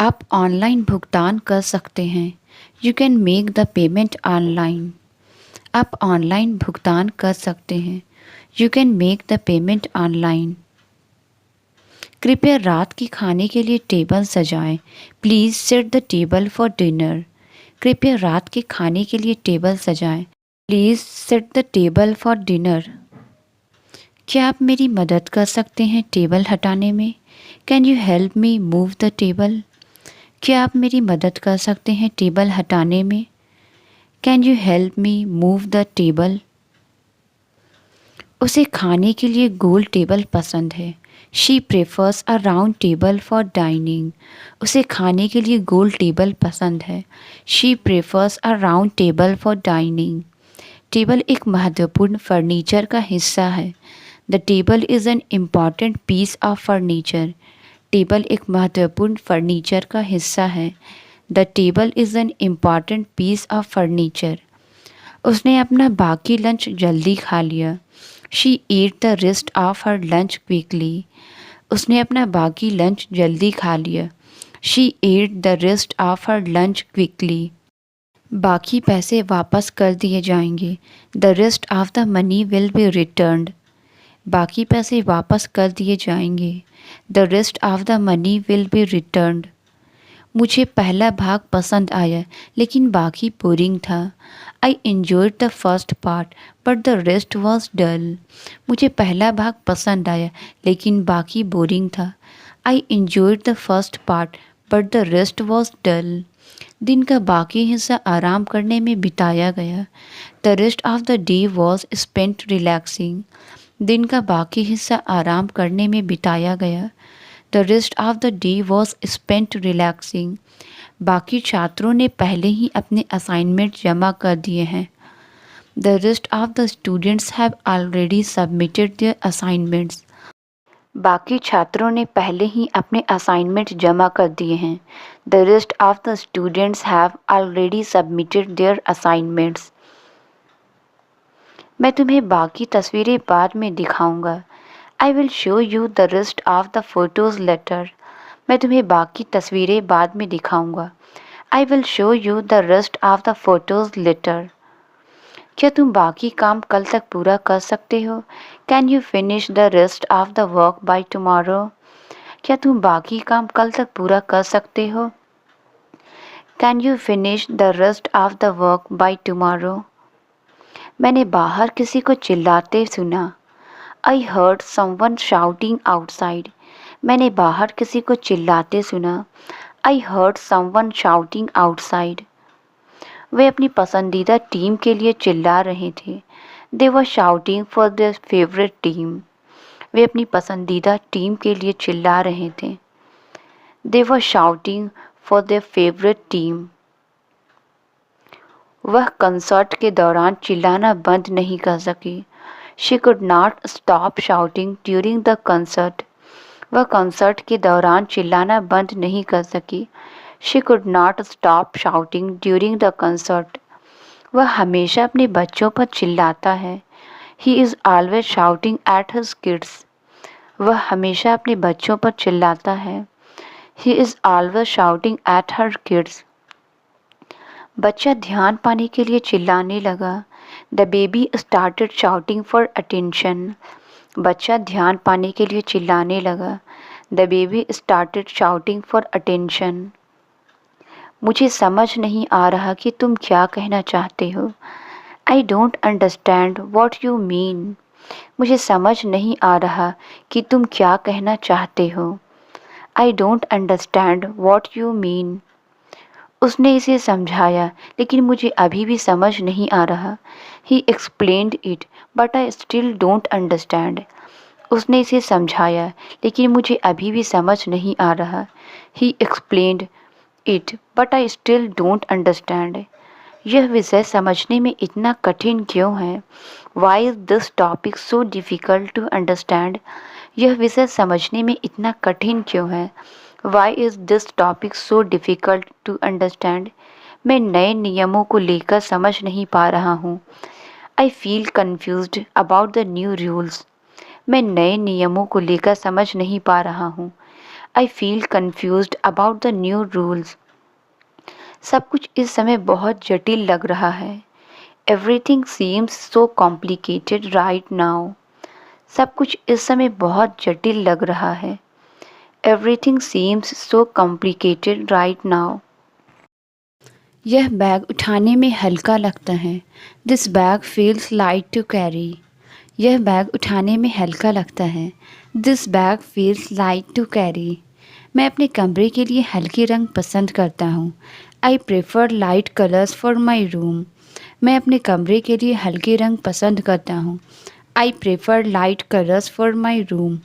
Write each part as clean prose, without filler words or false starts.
आप ऑनलाइन भुगतान कर सकते हैं। You can make the payment online. आप ऑनलाइन भुगतान कर सकते हैं। You can make the payment online. कृपया रात के खाने के लिए टेबल सजाएं। Please set the table for dinner. कृपया रात के खाने के लिए टेबल सजाएं। Please set the table for dinner. क्या आप मेरी मदद कर सकते हैं टेबल हटाने में? Can you help me move the table? क्या आप मेरी मदद कर सकते हैं टेबल हटाने में? Can you help me move the table? उसे खाने के लिए गोल टेबल पसंद है। She prefers a round table for dining. उसे खाने के लिए गोल टेबल पसंद है। She prefers a round table for dining. Table एक महत्वपूर्ण फर्नीचर का हिस्सा है। The table is an important piece of furniture. Table एक महत्वपूर्ण फर्नीचर का हिस्सा है। The table is an important piece of furniture. उसने अपना बाकी लंच जल्दी खा लिया। She at the rest of her lunch quickly. उसने अपना बाकी लंच जल्दी खा लिया। She at the rest of her lunch quickly. बाकी पैसे वापस कर दिए जाएंगे। The rest of the money will be returned. बाकी पैसे वापस कर दिए जाएंगे। The rest of the money will be returned. मुझे पहला भाग पसंद आया लेकिन बाकी बोरिंग था। I enjoyed the first part but the rest was dull. मुझे पहला भाग पसंद आया लेकिन बाकी बोरिंग था। I enjoyed the first part but the rest was dull. दिन का बाकी हिस्सा आराम करने में बिताया गया। The rest of the day was spent relaxing. दिन का बाकी हिस्सा आराम करने में बिताया गया। The rest of the day was spent relaxing. बाकी छात्रों ने पहले ही अपने असाइनमेंट जमा कर दिए हैं। The rest of the students have already submitted their assignments. बाकी छात्रों ने पहले ही अपने असाइनमेंट जमा कर दिए हैं। The rest of the students have already submitted their assignments. मैं तुम्हें बाकी तस्वीरें बाद में दिखाऊंगा। I will show you the rest of the photos later. मैं तुम्हें बाकी तस्वीरें बाद में दिखाऊंगा। I will show you the rest of the photos later. क्या तुम बाकी काम कल तक पूरा कर सकते हो? Can you finish the rest of the work by tomorrow? क्या तुम बाकी काम कल तक पूरा कर सकते हो? Can you finish the rest of the work by tomorrow? मैंने बाहर किसी को चिल्लाते सुना। I heard someone shouting outside. मैंने बाहर किसी को चिल्लाते सुना। I heard someone shouting outside. वे अपनी पसंदीदा टीम के लिए चिल्ला रहे थे। They were shouting for their favourite team. वे अपनी पसंदीदा टीम के लिए चिल्ला रहे थे। They were shouting for their favourite team. वह कंसर्ट के दौरान चिल्लाना बंद नहीं कर सकी। She could not stop shouting during the concert. वह कंसर्ट के दौरान चिल्लाना बंद नहीं कर सकी। She could not stop shouting during the concert. वह हमेशा अपने बच्चों पर चिल्लाता है। He is always shouting at his kids. वह हमेशा अपने बच्चों पर चिल्लाता है। He is always shouting at her kids. बच्चा ध्यान पाने के लिए चिल्लाने लगा। The baby started shouting for attention. बच्चा ध्यान पाने के लिए चिल्लाने लगा। The baby started shouting for attention. मुझे समझ नहीं आ रहा कि तुम क्या कहना चाहते हो। I don't understand what you mean. मुझे समझ नहीं आ रहा कि तुम क्या कहना चाहते हो। I don't understand what you mean. उसने इसे समझाया लेकिन मुझे अभी भी समझ नहीं आ रहा। He explained it but I still don't understand. उसने इसे समझाया लेकिन मुझे अभी भी समझ नहीं आ रहा। He explained it but I still don't understand. यह विषय समझने में इतना कठिन क्यों है? Why is this topic so difficult to understand? यह विषय समझने में इतना कठिन क्यों है? Why is this topic so difficult to understand? मैं नए नियमों को लेकर समझ नहीं पा रहा हूँ। I feel confused about the new rules. मैं नए नियमों को लेकर समझ नहीं पा रहा हूँ। I feel confused about the new rules. सब कुछ इस समय बहुत जटिल लग रहा है। Everything seems so complicated right now. सब कुछ इस समय बहुत जटिल लग रहा है। Everything seems so complicated right now. यह बैग उठाने में हल्का लगता है। This bag feels light to carry. यह बैग उठाने में हल्का लगता है। This bag feels light to carry. मैं अपने कमरे के लिए हल्के रंग पसंद करता हूँ। I prefer light colours for my room. मैं अपने कमरे के लिए हल्के रंग पसंद करता हूँ। I prefer light colours for my room.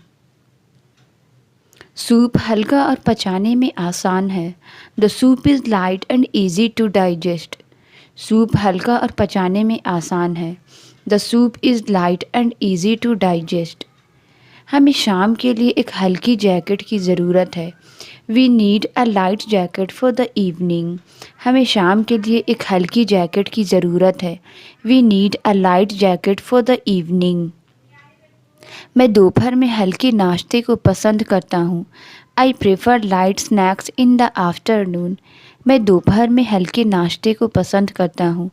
Soup हल्का और पचाने में आसान है। The soup is light and easy to digest. Soup हल्का और पचाने में आसान है। The soup is light and easy to digest. हमें शाम के लिए एक हल्की जैकेट की ज़रूरत है। We need a light jacket for the evening. हमें शाम के लिए एक हल्की जैकेट की ज़रूरत है। We need a light jacket for the evening. मैं दोपहर में हल्के नाश्ते को पसंद करता हूँ। I prefer light snacks in the afternoon. मैं दोपहर में हल्के नाश्ते को पसंद करता हूँ।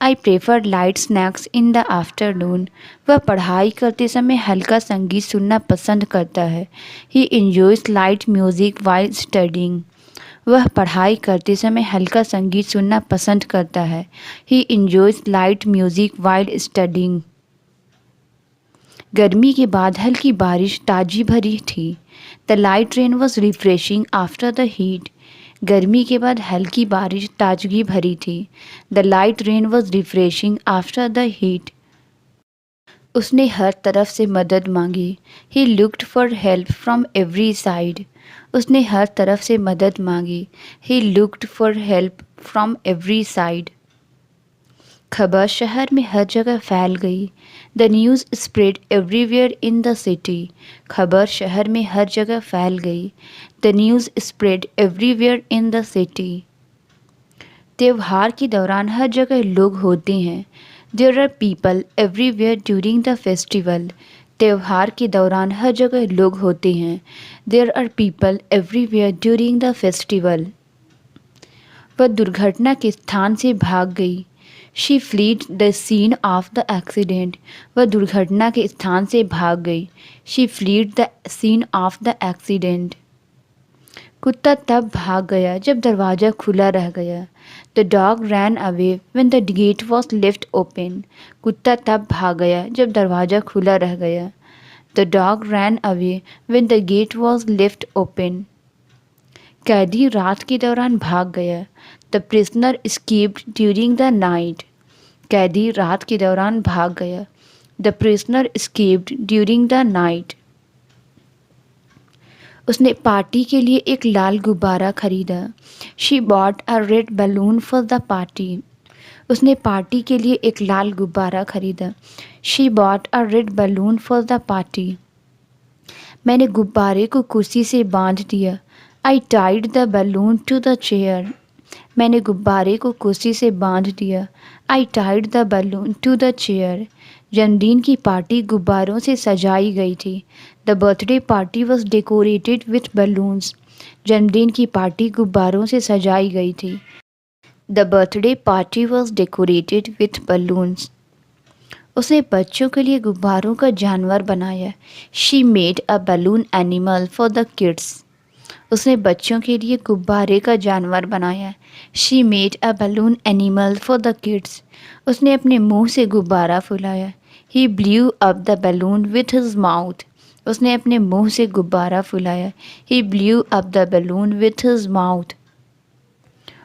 I prefer light snacks in the afternoon. वह पढ़ाई करते समय हल्का संगीत सुनना पसंद करता है। He enjoys light music while studying. वह पढ़ाई करते समय हल्का संगीत सुनना पसंद करता है। He enjoys light music while studying. गर्मी के बाद हल्की बारिश ताजी भरी थी। The light rain was refreshing after the heat. गर्मी के बाद हल्की बारिश ताजगी भरी थी। The light rain was refreshing after the heat. उसने हर तरफ से मदद मांगी। He looked for help from every side. उसने हर तरफ से मदद मांगी। He looked for help from every side. खबर शहर में हर जगह फैल गई। The news spread everywhere in the city. खबर शहर में हर जगह फैल गई। The news spread everywhere in the city. त्यौहार के दौरान हर जगह लोग होते हैं। There are people everywhere during the festival. त्यौहार के दौरान हर जगह लोग होते हैं। There are people everywhere during the festival. वह दुर्घटना के स्थान से भाग गई। She fled the scene of the accident. वह दुर्घटना के स्थान से भाग गई। She fled the scene of the accident. कुत्ता तब भाग गया जब दरवाज़ा खुला रह गया। The dog ran away when the gate was left open. कुत्ता तब भाग गया जब दरवाज़ा खुला रह गया। The dog ran away when the gate was left open. कैदी रात के दौरान भाग गया। The prisoner escaped during the night. कैदी रात के दौरान भाग गया। The prisoner escaped during the night. उसने पार्टी के लिए एक लाल गुब्बारा खरीदा। She bought a red balloon for the party. उसने पार्टी के लिए एक लाल गुब्बारा खरीदा। She bought a red balloon for the party. मैंने गुब्बारे को कुर्सी से बांध दिया। I tied the balloon to the chair. मैंने गुब्बारे को कुर्सी से बांध दिया। I tied the balloon to the chair. जन्मदिन की पार्टी गुब्बारों से सजाई गई थी। The birthday party was decorated with balloons. जन्मदिन की पार्टी गुब्बारों से सजाई गई थी। The birthday party was decorated with balloons. उसने बच्चों के लिए गुब्बारों का जानवर बनाया। She made a balloon animal for the kids. उसने बच्चों के लिए गुब्बारे का जानवर बनाया। She made a balloon animal for the kids. उसने अपने मुंह से गुब्बारा फुलाया। He blew up the balloon with his mouth. उसने अपने मुंह से गुब्बारा फुलाया। He blew up the balloon with his mouth.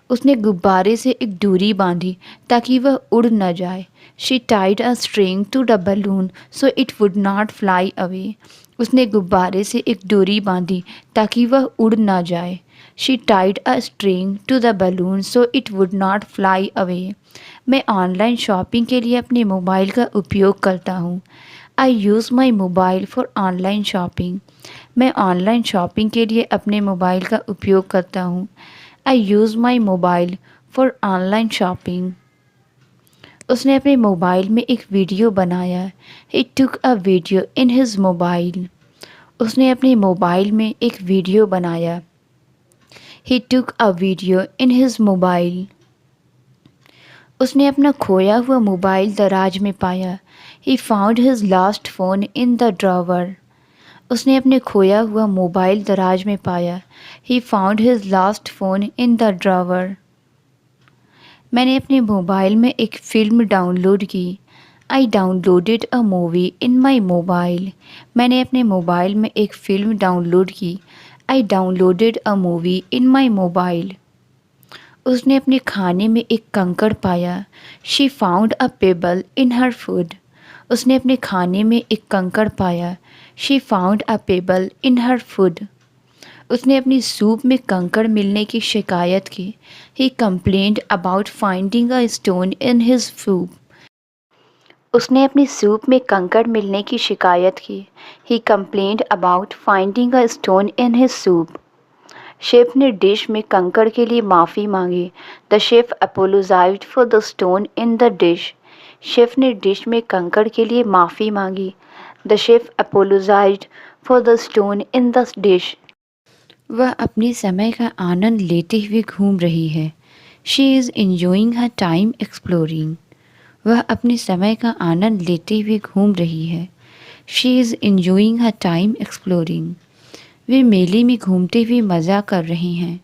उसने गुब्बारे से एक डोरी बांधी ताकि वह उड़ न जाए। She tied a string to the balloon so it would not fly away. उसने गुब्बारे से एक डोरी बांधी ताकि वह उड़ न जाए। She tied a string to the balloon so it would not fly away. मैं ऑनलाइन शॉपिंग के लिए अपने मोबाइल का उपयोग करता हूँ। I use my mobile for online shopping. मैं ऑनलाइन शॉपिंग के लिए अपने मोबाइल का उपयोग करता हूँ। I use my mobile for online shopping. उसने अपने मोबाइल में एक वीडियो बनाया। He took a video in his mobile. उसने अपने मोबाइल में एक वीडियो बनाया। He took a video in his mobile. उसने अपना खोया हुआ मोबाइल दराज में पाया। He found his lost phone in the drawer. उसने अपने खोया हुआ मोबाइल दराज में पाया। He found his lost phone in the drawer. मैंने अपने मोबाइल में एक फ़िल्म डाउनलोड की। I downloaded a movie in my mobile. मैंने अपने मोबाइल में एक फ़िल्म डाउनलोड की। I downloaded a movie in my mobile. उसने अपने खाने में एक कंकड़ पाया। She found a pebble in her food. उसने अपने खाने में एक कंकड़ पाया। She found a pebble in her food. उसने अपनी सूप में कंकड़ मिलने की शिकायत की। He complained about finding a stone in his soup. उसने अपनी सूप में कंकड़ मिलने की शिकायत की। He complained about finding a stone in his soup. Chef ने डिश में कंकड़ के लिए माफ़ी मांगी। The chef apologised for the stone in the dish. Chef ने डिश में कंकड़ के लिए माफ़ी मांगी। The chef apologised for the stone in the dish. वह अपने समय का आनंद लेते हुए घूम रही है। She is enjoying her time exploring. वह अपने समय का आनंद लेते हुए घूम रही है। She is enjoying her time exploring. वे मेले में घूमते हुए मज़ा कर रहे हैं।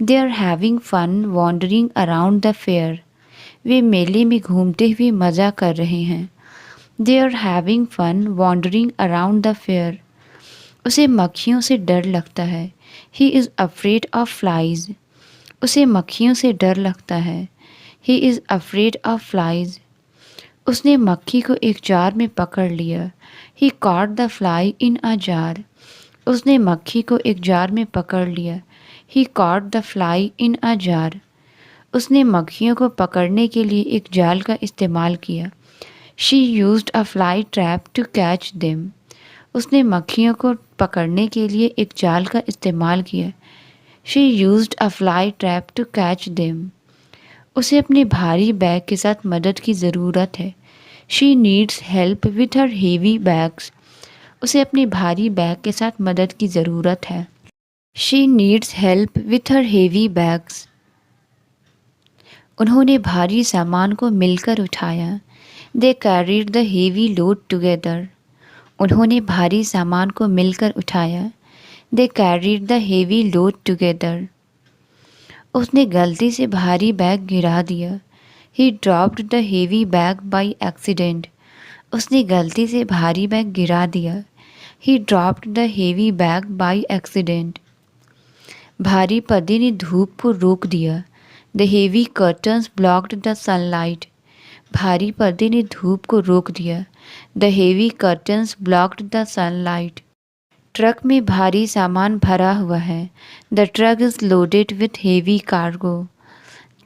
They are having fun wandering around the fair. वे मेले में घूमते हुए मज़ा कर रहे हैं। They are having fun wandering around the fair. उसे मक्खियों से डर लगता है। He is afraid of flies. उसे मक्खियों से डर लगता है। He is afraid of flies. उसने मक्खी को एक जार में पकड़ लिया। He caught the fly in a jar. उसने मक्खी को एक जार में पकड़ लिया। He caught the fly in a jar. उसने मक्खियों को पकड़ने के लिए एक जाल का इस्तेमाल किया। She used a fly trap to catch them. उसने मक्खियों को पकड़ने के लिए एक जाल का इस्तेमाल किया। She used a fly trap to catch them. उसे अपने भारी बैग के साथ मदद की ज़रूरत है। She needs help with her heavy bags. उसे अपने भारी बैग के साथ मदद की ज़रूरत है। She needs help with her heavy bags. उन्होंने भारी सामान को मिलकर उठाया। They carried the heavy load together. उन्होंने भारी सामान को मिलकर उठाया। They carried the heavy load together. उसने गलती से भारी बैग गिरा दिया। ही dropped the heavy bag by accident. उसने गलती से भारी बैग गिरा दिया। ही dropped the heavy bag by accident. भारी पर्दे ने धूप को रोक दिया। The heavy curtains blocked the sunlight. भारी पर्दे ने धूप को रोक दिया। The heavy curtains blocked the sunlight. Truck में भारी सामान भरा हुआ है। The truck is loaded with heavy cargo.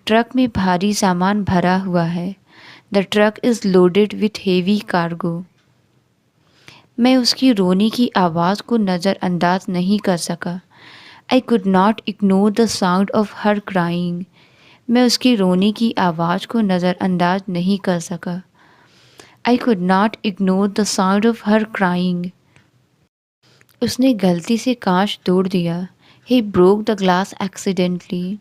Truck में भारी सामान भरा हुआ है। The truck is loaded with heavy cargo. मैं उसकी रोने की आवाज़ को नज़रअंदाज नहीं कर सका। I could not ignore the sound of her crying. मैं उसकी रोने की आवाज़ को नज़रअंदाज नहीं कर सका। I could not ignore the sound of her crying. उसने गलती से कांच तोड़ दिया। He broke the glass accidentally.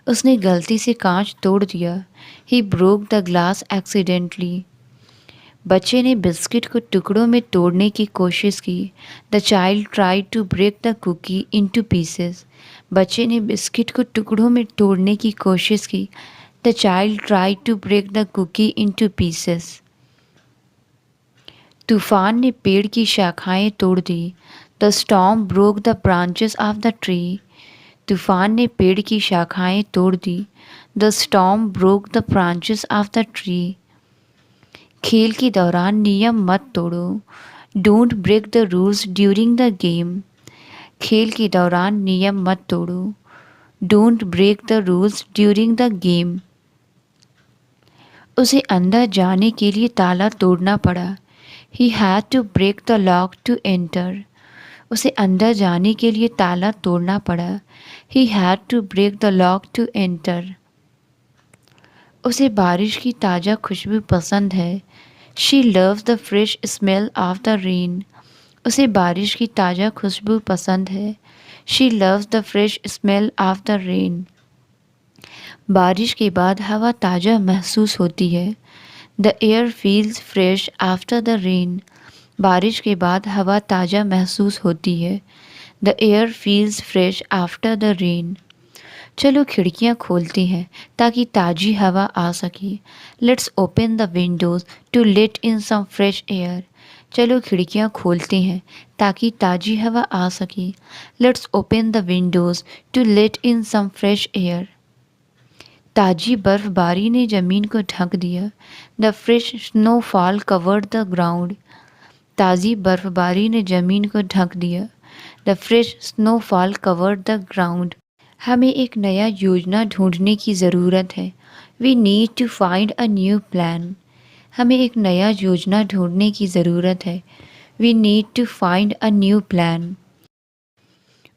उसने गलती से कांच तोड़ दिया। He broke the glass accidentally. बच्चे ने बिस्किट को टुकड़ों में तोड़ने की कोशिश की। The child tried to break the cookie into pieces. बच्चे ने बिस्किट को टुकड़ों में तोड़ने की कोशिश की। The child tried to break the cookie into pieces. तूफान ने पेड़ की शाखाएं तोड़ दी। The storm broke the branches of the tree. तूफान ने पेड़ की शाखाएं तोड़ दी। The storm broke the branches of the tree. खेल के दौरान नियम मत तोड़ो। Don't break the rules during the game. खेल के दौरान नियम मत तोड़ो। Don't break the rules during the game. उसे अंदर जाने के लिए ताला तोड़ना पड़ा। He had to break the lock to enter. उसे अंदर जाने के लिए ताला तोड़ना पड़ा। He had to break the lock to enter. उसे बारिश की ताज़ा खुशबू पसंद है। She loves the fresh smell of the rain. उसे बारिश की ताज़ा खुशबू पसंद है। She loves the fresh smell of the rain. बारिश के बाद हवा ताज़ा महसूस होती है। The air feels fresh after the rain. बारिश के बाद हवा ताज़ा महसूस होती है। The air feels fresh after the rain. चलो खिड़कियाँ खोलते हैं ताकि ताज़ी हवा आ सके। Let's open the windows to let in some fresh air. चलो खिड़कियाँ खोलते हैं ताकि ताज़ी हवा आ सके। Let's open the windows to let in some fresh air. ताज़ी बर्फबारी ने ज़मीन को ढक दिया। The fresh snowfall covered the ground. ताज़ी बर्फबारी ने ज़मीन को ढक दिया। The fresh snowfall covered the ground. हमें एक नया योजना ढूंढने की ज़रूरत है। We need to find a new plan. हमें एक नया योजना ढूंढने की ज़रूरत है। We need to find a new plan.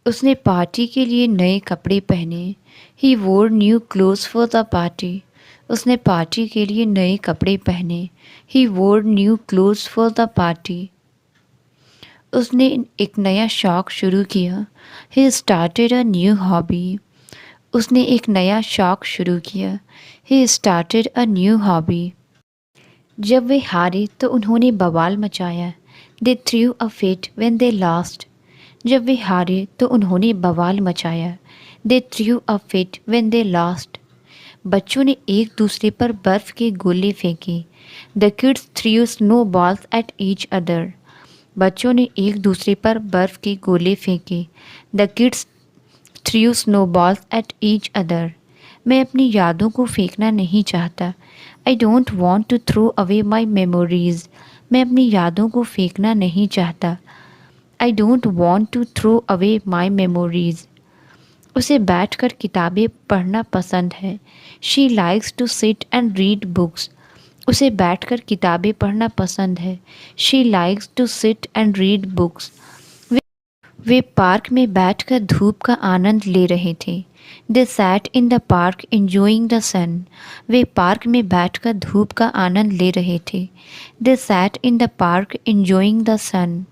उसने पार्टी के लिए नए कपड़े पहने। He wore new clothes for the party. उसने पार्टी के लिए नए कपड़े पहने। He wore new clothes for the party. उसने एक नया शौक़ शुरू किया। He started a new hobby. उसने एक नया शौक़ शुरू किया। He started a new hobby. जब वे हारे तो उन्होंने बवाल मचाया। They threw a fit when they lost. जब वे हारे तो उन्होंने बवाल मचाया। They threw a fit when they lost. बच्चों ने एक दूसरे पर बर्फ़ के गोले फेंके। The kids threw snowballs at each other. बच्चों ने एक दूसरे पर बर्फ़ के गोले फेंके। The kids threw snowballs at each other. मैं अपनी यादों को फेंकना नहीं चाहता। I don't want to throw away my memories. मैं अपनी यादों को फेंकना नहीं चाहता। I don't want to throw away my memories. उसे बैठकर किताबें पढ़ना पसंद है। She likes to sit and read books. उसे बैठकर किताबें पढ़ना पसंद है। She likes to sit and read books. वे पार्क में बैठकर धूप का आनंद ले रहे थे। They sat in the park enjoying the sun. वे पार्क में बैठकर धूप का आनंद ले रहे थे। They sat in the park enjoying the sun.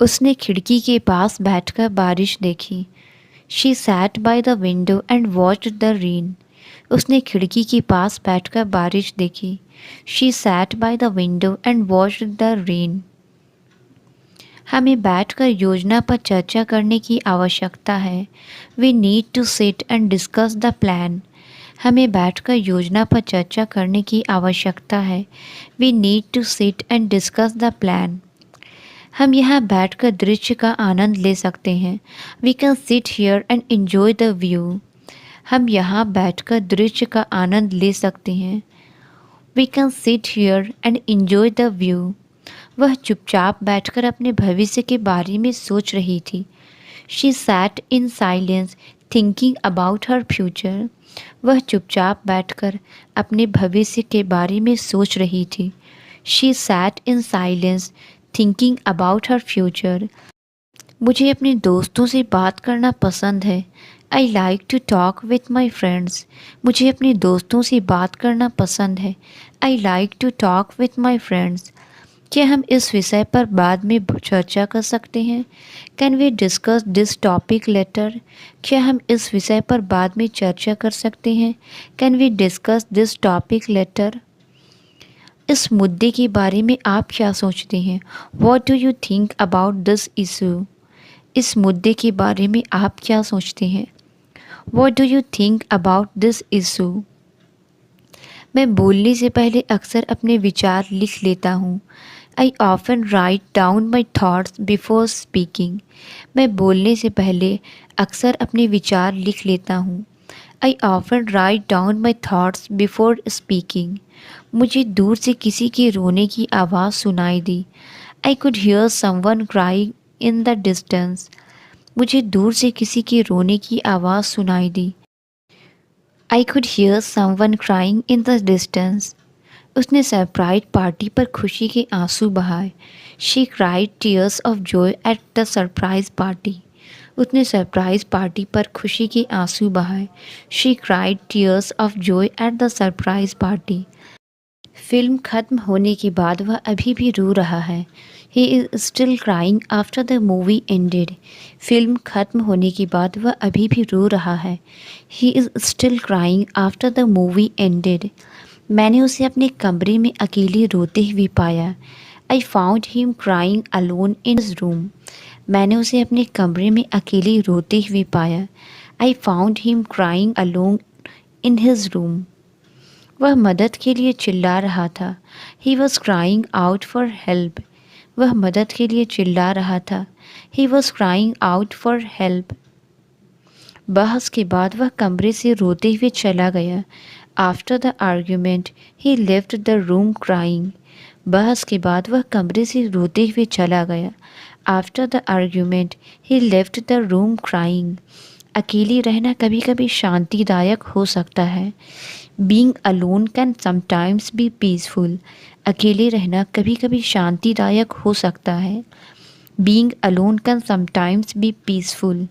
उसने खिड़की के पास बैठकर बारिश देखी। She sat by the window and watched the rain. उसने खिड़की के पास बैठकर बारिश देखी। She sat by the window and watched the rain. हमें बैठकर योजना पर चर्चा करने की आवश्यकता है। We need to sit and discuss the plan. हमें बैठकर योजना पर चर्चा करने की आवश्यकता है। We need to sit and discuss the plan. हम यहाँ बैठकर दृश्य का आनंद ले सकते हैं। We can sit here and enjoy the view. हम यहाँ बैठकर दृश्य का आनंद ले सकते हैं। We can sit here and enjoy the view. वह चुपचाप बैठकर अपने भविष्य के बारे में सोच रही थी। She sat in silence thinking about her future. वह चुपचाप बैठकर अपने भविष्य के बारे में सोच रही थी। She sat in silence thinking about her future. मुझे अपने दोस्तों से बात करना पसंद है। I like to talk with my friends. मुझे अपने दोस्तों से बात करना पसंद है। I like to talk with my friends. क्या हम इस विषय पर बाद में चर्चा कर सकते हैं? Can we discuss this topic later? क्या हम इस विषय पर बाद में चर्चा कर सकते हैं? Can we discuss this topic later? इस मुद्दे के बारे में आप क्या सोचते हैं? What do you think about this issue? इस मुद्दे के बारे में आप क्या सोचते हैं? What do you think about this issue? मैं बोलने से पहले अक्सर अपने विचार लिख लेता हूँ। I often write down my thoughts before speaking. मैं बोलने से पहले अक्सर अपने विचार लिख लेता हूँ। I often write down my thoughts before speaking. मुझे दूर से किसी के रोने की आवाज़ सुनाई दी। I could hear someone crying in the distance. मुझे दूर से किसी के रोने की आवाज़ सुनाई दी। I could hear someone crying in the distance. उसने सरप्राइज पार्टी पर खुशी के आंसू बहाए। She cried tears of joy at the surprise party. उसने सरप्राइज पार्टी पर खुशी के आंसू बहाए। She cried tears of joy at the surprise party. Film खत्म होने के बाद वह अभी भी रो रहा है। He is still crying after the movie ended. Film खत्म होने के बाद वह अभी भी रो रहा है। He is still crying after the movie ended. मैंने उसे अपने कमरे में अकेले रोते हुए पाया। I found him crying alone in his room. मैंने उसे अपने कमरे में अकेले रोते हुए पाया। I found him crying alone in his room. वह मदद के लिए चिल्ला रहा था। He was crying out for help. वह मदद के लिए चिल्ला रहा था। He was crying out for help. बहस के बाद वह कमरे से रोते हुए चला गया। After the argument he left the room crying. बहस के बाद वह कमरे से रोते हुए चला गया। After the argument he left the room crying. अकेली रहना कभी कभी शांतिदायक हो सकता है। Being alone can sometimes be peaceful. अकेले रहना कभी कभी शांतिदायक हो सकता है। Being alone can sometimes be peaceful.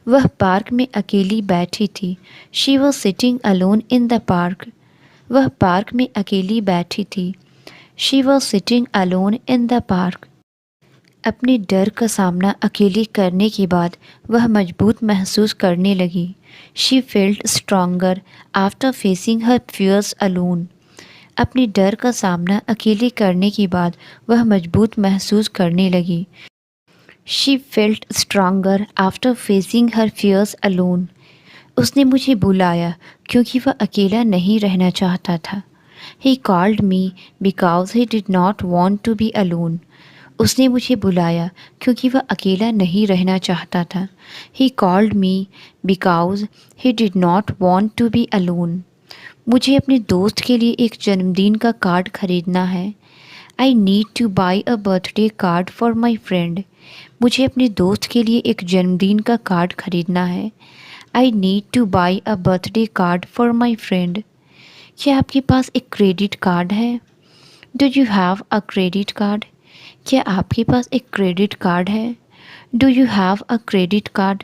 वह पार्क में अकेली बैठी थी। She was sitting alone in the park. वह पार्क में अकेली बैठी थी। She was sitting alone in the park. अपने डर का सामना अकेले करने के बाद वह मजबूत महसूस करने लगी। She felt stronger after facing her fears alone. अपने डर का सामना अकेले करने के बाद वह मजबूत महसूस करने लगी। She felt stronger after facing her fears alone. उसने मुझे बुलाया क्योंकि वह अकेला नहीं रहना चाहता था। He called me because he did not want to be alone. उसने मुझे बुलाया क्योंकि वह अकेला नहीं रहना चाहता था। He called me because he did not want to be alone. मुझे अपने दोस्त के लिए एक जन्मदिन का कार्ड खरीदना है। I need to buy a birthday card for my friend. मुझे अपने दोस्त के लिए एक जन्मदिन का कार्ड खरीदना है। I need to buy a birthday card for my friend. क्या आपके पास एक क्रेडिट कार्ड है? Do you have a credit card? क्या आपके पास एक क्रेडिट कार्ड है? Do you have a credit card?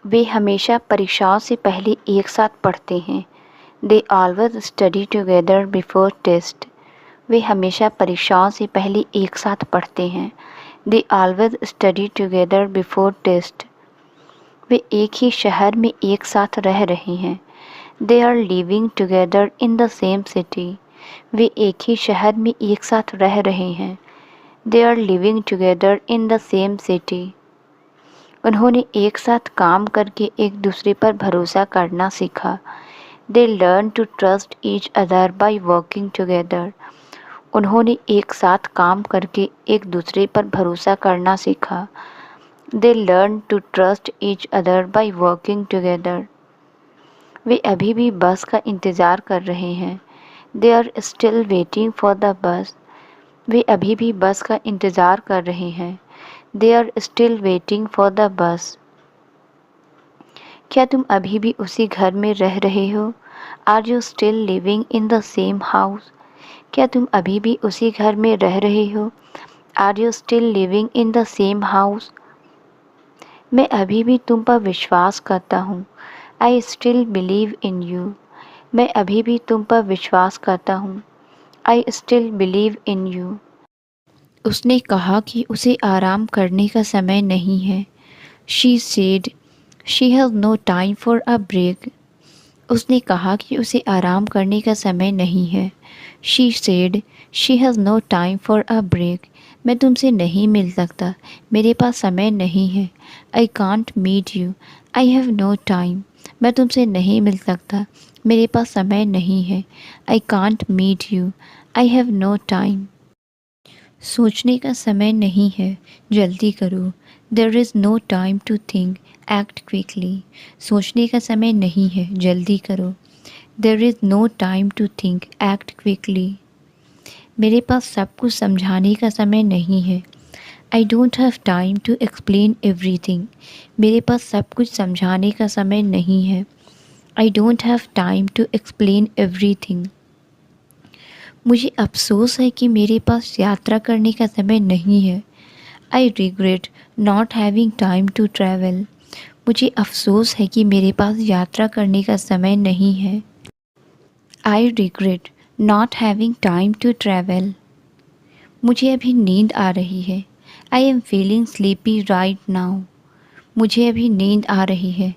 वे हमेशा परीक्षाओं से पहले एक साथ पढ़ते हैं। They always study together before test. वे हमेशा परीक्षाओं से पहले एक साथ पढ़ते हैं। They always study together before test. वे एक ही शहर में एक साथ रह रहे हैं। They are living together in the same city. वे एक ही शहर में एक साथ रह रहे हैं। They are living together in the same city. उन्होंने एक साथ काम करके एक दूसरे पर भरोसा करना सीखा। They learn to trust each other by working together. उन्होंने एक साथ काम करके एक दूसरे पर भरोसा करना सीखा। They learn to trust each other by working together. वे अभी भी बस का इंतज़ार कर रहे हैं। They are still waiting for the bus. वे अभी भी बस का इंतज़ार कर रहे हैं। They are still waiting for the bus. क्या तुम अभी भी उसी घर में रह रहे हो? Are you still living in the same house? क्या तुम अभी भी उसी घर में रह रहे हो? Are you still living in the same house? मैं अभी भी तुम पर विश्वास करता हूँ। I still believe in you. मैं अभी भी तुम पर विश्वास करता हूँ। I still believe in you. उसने कहा कि उसे आराम करने का समय नहीं है। She said she has no time for a break. उसने कहा कि उसे आराम करने का समय नहीं है। She said she has no time for a break. मैं तुमसे नहीं मिल सकता, मेरे पास समय नहीं है। I can't meet you, I have no time. मैं तुमसे नहीं मिल सकता, मेरे पास समय नहीं है। I can't meet you, I have no time. सोचने का समय नहीं है, जल्दी करो। There is no time to think, act quickly. सोचने का समय नहीं है, जल्दी करो। There is no time to think, act quickly. मेरे पास सब कुछ समझाने का समय नहीं है। I don't have time to explain everything. मेरे पास सब कुछ समझाने का समय नहीं है। I don't have time to explain everything. मुझे अफसोस है कि मेरे पास यात्रा करने का समय नहीं है। I regret not having time to travel. मुझे अफसोस है कि मेरे पास यात्रा करने का समय नहीं है। I regret not having time to travel. मुझे अभी नींद आ रही है. I am feeling sleepy right now. मुझे अभी नींद आ रही है.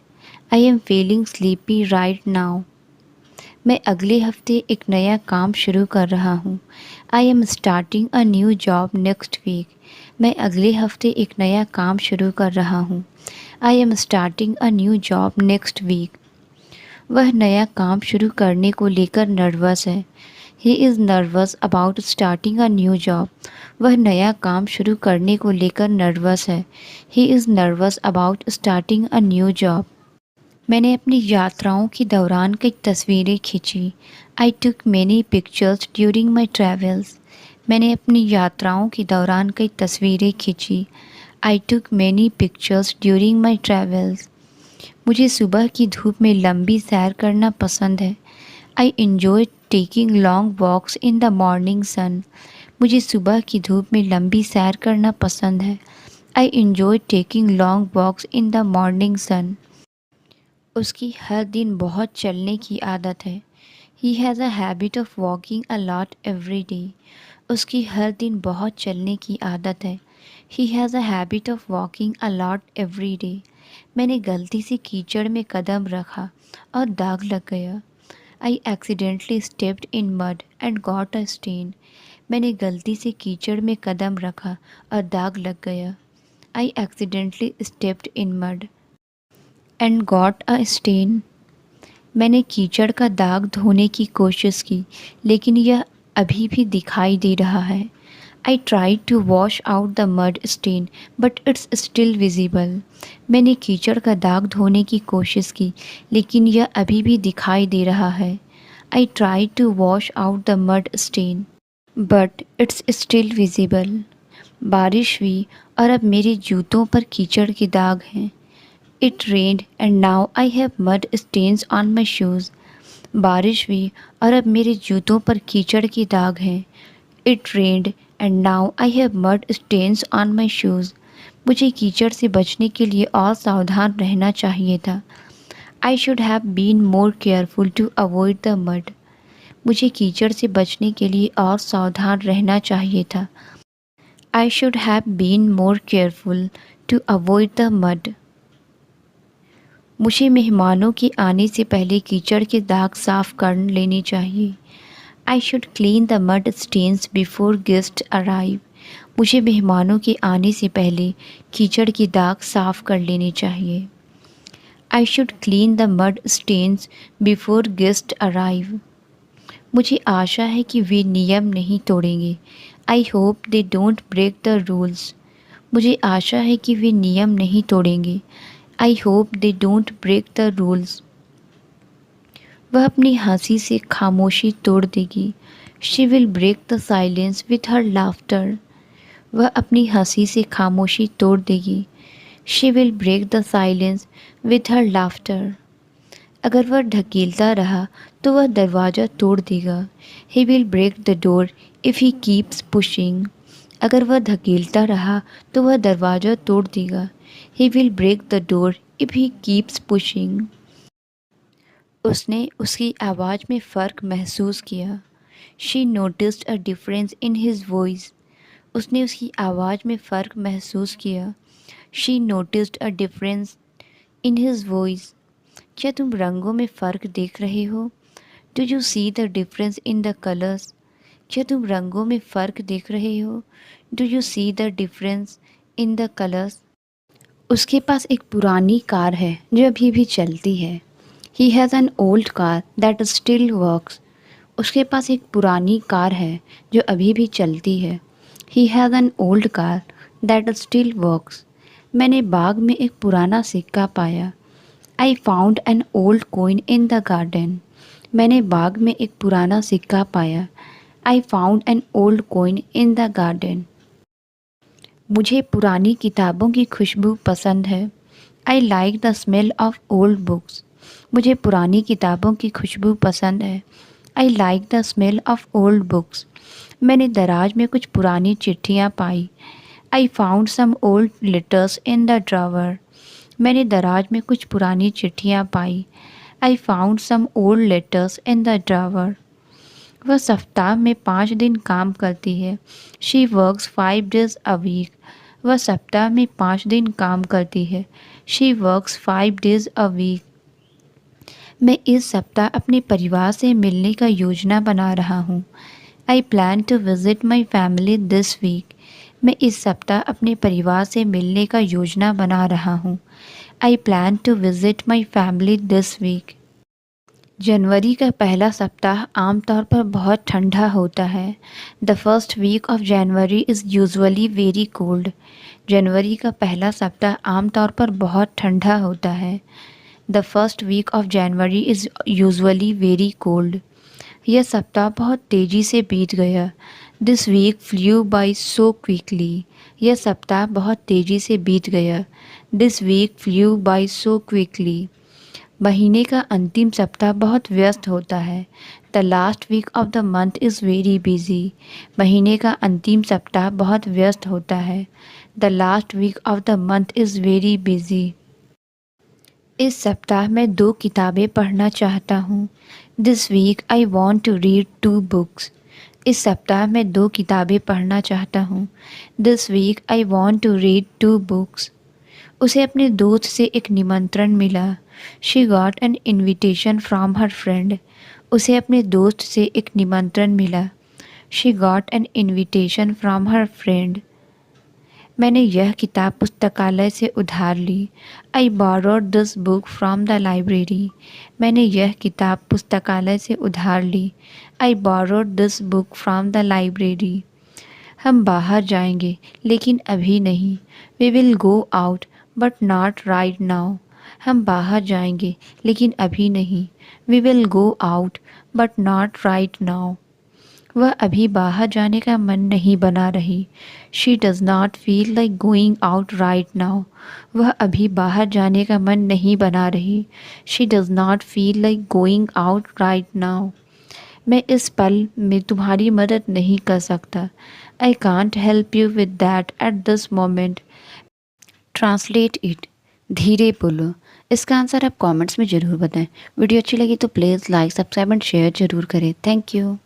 I am feeling sleepy right now. मैं अगले हफ्ते एक नया काम शुरू कर रहा हूँ. I am starting a new job next week. मैं अगले हफ्ते एक नया काम शुरू कर रहा हूँ. I am starting a new job next week. वह नया काम शुरू करने को लेकर नर्वस है. He is nervous about starting a new job. वह नया काम शुरू करने को लेकर नर्वस है. He is nervous about starting a new job. मैंने अपनी यात्राओं के दौरान कई तस्वीरें खींची. I took many pictures during my travels. मैंने अपनी यात्राओं के दौरान कई तस्वीरें खींची. I took many pictures during my travels. मुझे सुबह की धूप में लंबी सैर करना पसंद है. I enjoy taking long walks in the morning sun. मुझे सुबह की धूप में लंबी सैर करना पसंद है. I enjoy taking long walks in the morning sun. उसकी हर दिन बहुत चलने की आदत है. He has a habit of walking a lot every day. उसकी हर दिन बहुत चलने की आदत है. He has a habit of walking a lot every day. मैंने गलती से कीचड़ में कदम रखा और दाग लग गया. I accidentally stepped in mud and got a stain. मैंने गलती से कीचड़ में कदम रखा और दाग लग गया. I accidentally stepped in mud and got a stain. मैंने कीचड़ का दाग धोने की कोशिश की, लेकिन यह अभी भी दिखाई दे रहा है. I tried to wash out the mud stain, but it's still visible. मैंने कीचड़ का दाग धोने की कोशिश की, लेकिन यह अभी भी दिखाई दे रहा है. I tried to wash out the mud stain, but it's still visible. बारिश हुई और अब मेरे जूतों पर कीचड़ के दाग हैं. It rained and now I have mud stains on my shoes. बारिश हुई और अब मेरे जूतों पर कीचड़ के दाग हैं. It rained and now I have mud stains on my shoes. मुझे कीचड़ से बचने के लिए और सावधान रहना चाहिए था. I should have been more careful to avoid the mud. मुझे कीचड़ से बचने के लिए और सावधान रहना चाहिए था. I should have been more careful to avoid the mud. मुझे मेहमानों के आने से पहले कीचड़ के दाग साफ कर लेने चाहिए. I should clean the mud stains before guests arrive. मुझे मेहमानों के आने से पहले कीचड़ के दाग साफ कर लेने चाहिए. I should clean the mud stains before guests arrive. मुझे आशा है कि वे नियम नहीं तोड़ेंगे. I hope they don't break the rules. मुझे आशा है कि वे नियम नहीं तोड़ेंगे. I hope they don't break the rules. वह अपनी हंसी से खामोशी तोड़ देगी. She will break the silence with her laughter. वह अपनी हंसी से खामोशी तोड़ देगी. She will break the silence with her laughter. अगर वह ढकेलता रहा तो वह दरवाज़ा तोड़ देगा. He will break the door if he keeps pushing. अगर वह धकेलता रहा तो वह दरवाज़ा तोड़ देगा. He will break the door if he keeps pushing. उसने उसकी आवाज़ में फ़र्क महसूस किया. She noticed a difference in his voice. उसने उसकी आवाज़ में फ़र्क महसूस किया. She noticed a difference in his voice. क्या तुम रंगों में फ़र्क देख रहे हो? Do you see the difference in the colors? क्या तुम रंगों में फ़र्क देख रहे हो? Do you see the difference in the colors? उसके पास एक पुरानी कार है जो अभी भी चलती है. He has an old car that still works. उसके पास एक पुरानी कार है जो अभी भी चलती है. He has an old car that still works. मैंने बाग में एक पुराना सिक्का पाया. I found an old coin in the garden. मैंने बाग में एक पुराना सिक्का पाया. I found an old coin in the garden. मुझे पुरानी किताबों की खुशबू पसंद है. I like the smell of old books. मुझे पुरानी किताबों की खुशबू पसंद है. I like the smell of old books. मैंने दराज में कुछ पुरानी चिट्ठियाँ पाई. I found some old letters in the drawer. मैंने दराज में कुछ पुरानी चिट्ठियाँ पाई. I found some old letters in the drawer. वह सप्ताह में 5 दिन काम करती है। She works 5 days a week। वह सप्ताह में 5 दिन काम करती है। She works 5 days a week। मैं इस सप्ताह अपने परिवार से मिलने का योजना बना रहा हूँ। I plan to visit my family this week. मैं इस सप्ताह अपने परिवार से मिलने का योजना बना रहा हूँ। I plan to visit my family this week. जनवरी का पहला सप्ताह आमतौर पर बहुत ठंडा होता है। The first week of January is usually very cold. जनवरी का पहला सप्ताह आमतौर पर बहुत ठंडा होता है। The first week of January is usually very cold. यह सप्ताह बहुत तेज़ी से बीत गया। This week flew by so quickly. यह सप्ताह बहुत तेज़ी से बीत गया। This week flew by so quickly. महीने का अंतिम सप्ताह बहुत व्यस्त होता है। The last week of the month is very busy. महीने का अंतिम सप्ताह बहुत व्यस्त होता है। The last week of the month is very busy. इस सप्ताह मैं 2 किताबें पढ़ना चाहता हूँ। This week I want to read 2 books. इस सप्ताह मैं 2 किताबें पढ़ना चाहता हूँ। This week I want to read 2 books. उसे अपने दोस्त से एक निमंत्रण मिला। She got an invitation from her friend. उसे अपने दोस्त से एक निमंत्रण मिला। She got an invitation from her friend. मैंने यह किताब पुस्तकालय से उधार ली। I borrowed this book from the library. मैंने यह किताब पुस्तकालय से उधार ली। I borrowed this book from the library. हम बाहर जाएंगे लेकिन अभी नहीं। We will go out but not right now. हम बाहर जाएंगे लेकिन अभी नहीं। We will go out but not right now. वह अभी बाहर जाने का मन नहीं बना रही। She does not feel like going out right now. वह अभी बाहर जाने का मन नहीं बना रही। She does not feel like going out right now. मैं इस पल में तुम्हारी मदद नहीं कर सकता। I can't help you with that at this moment. Translate it. धीरे बोलो। इसका आंसर आप कमेंट्स में ज़रूर बताएं। वीडियो अच्छी लगी तो please like subscribe and share ज़रूर करें। Thank you.